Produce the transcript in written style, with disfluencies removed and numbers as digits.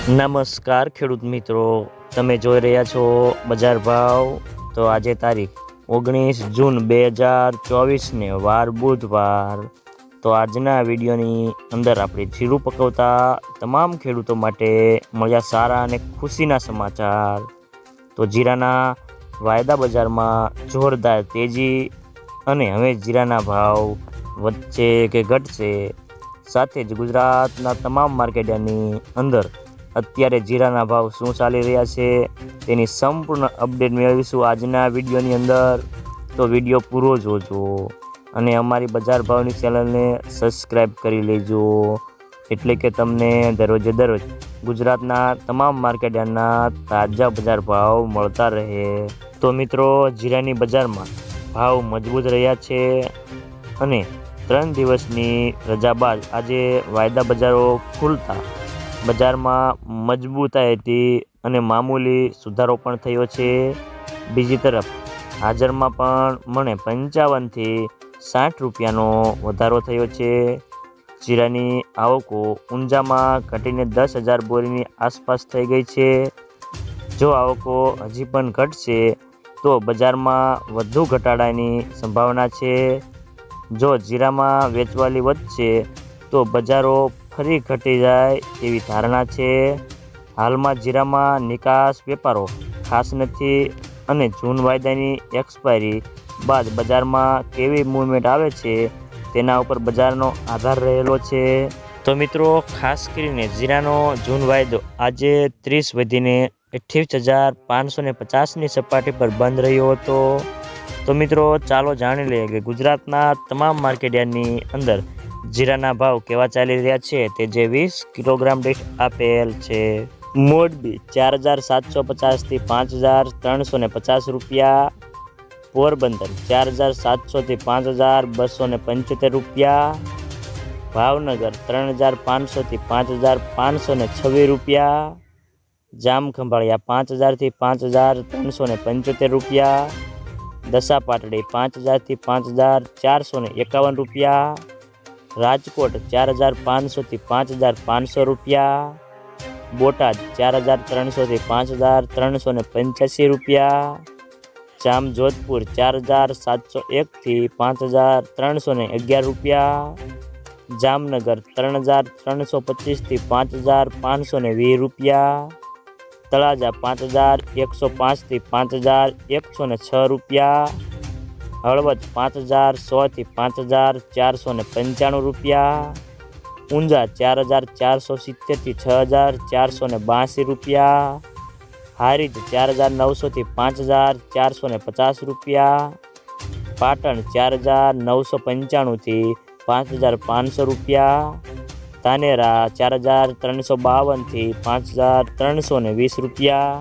નમસ્કાર ખેડૂત મિત્રો, તમે જોઈ રહ્યા છો બજાર ભાવ। તો આજે તારીખ 19 જૂન 2024 ને વાર બુધવાર। તો આજના વિડીયોની અંદર આપણે જીરું પકવતા તમામ ખેડૂતો માટે મળ્યા સારા અને ખુશીના સમાચાર। તો જીરાના વાયદા બજારમાં જોરદાર તેજી અને હવે જીરાના ભાવ વધશે કે ઘટશે, સાથે જ ગુજરાતના તમામ માર્કેટની અંદર અત્યારે જીરાના ભાવ શું ચાલી રહ્યા છે તેની સંપૂર્ણ અપડેટ મેળવીશું આજના વિડીયોની અંદર। તો વિડીયો પૂરો જોજો અને અમારી બજાર ભાવની ચેનલને સબસ્ક્રાઈબ કરી લેજો, એટલે કે તમને દરરોજે દરરોજ ગુજરાતના તમામ માર્કેટના તાજા બજાર ભાવ મળતા રહે। તો મિત્રો, જીરાની બજારમાં ભાવ મજબૂત રહ્યા છે અને 3 દિવસની રજા બાદ આજે વાયદા બજારો ખુલતા બજારમાં મજબૂતાઈ હતી અને મામૂલી સુધારો પણ થયો છે। બીજી તરફ હાજરમાં પણ મને 55 થી 60 રૂપિયાનો વધારો થયો છે। જીરાની આવકો ઊંઝામાં ઘટીને 10,000 બોરીની આસપાસ થઈ ગઈ છે। જો આવકો હજી પણ ઘટશે તો બજારમાં વધુ ઘટાડાની સંભાવના છે। જો જીરામાં વેચવાલી વધશે તો બજારો ફરી ઘટી જાય તેવી ધારણા છે। હાલમાં જીરામાં નિકાસ વેપારો ખાસ નથી અને જૂન વાયદાની એક્સપાયરી બાદ બજારમાં કેવી મૂવમેન્ટ આવે છે તેના ઉપર બજારનો આધાર રહેલો છે। તો મિત્રો, ખાસ કરીને જીરાનો જૂન વાયદો આજે 30 વધીને 28,550ની સપાટી પર બંધ રહ્યો હતો। તો મિત્રો, ચાલો જાણી લઈએ કે ગુજરાતના તમામ માર્કેટની અંદર જીરાના ભાવ કેવા ચાલી રહ્યા છે તે જે 20 કિલોગ્રામ દીઠ આપેલ છે। મોરબી 4,750 થી 5,350 રૂપિયા, પોરબંદર 4,700 થી 5,275 રૂપિયા, ભાવનગર 3,500 થી 5,526 રૂપિયા, જામખંભાળિયા 5,000 થી 5,375 રૂપિયા, દસા પાટડી 5,000 થી 5,451 રૂપિયા, રાજકોટ 4,500 થી 5,500 રૂપિયા, બોટાદ 4,300 થી 5,385 રૂપિયા, જામજોધપુર 4,701 થી 5,311 રૂપિયા, જામનગર 3,325 થી 5,520 રૂપિયા, તળાજા 5,105 થી 5,106 રૂપિયા, હળવદ 5,100 થી 5,495 રૂપિયા, ઊંઝા 4,470 થી 6,482 રૂપિયા, હારીજ 4,900 થી 5,450 રૂપિયા, પાટણ 4,995 થી 5,500 રૂપિયા, ધાનેરા 4,352 થી 5,320 રૂપિયા,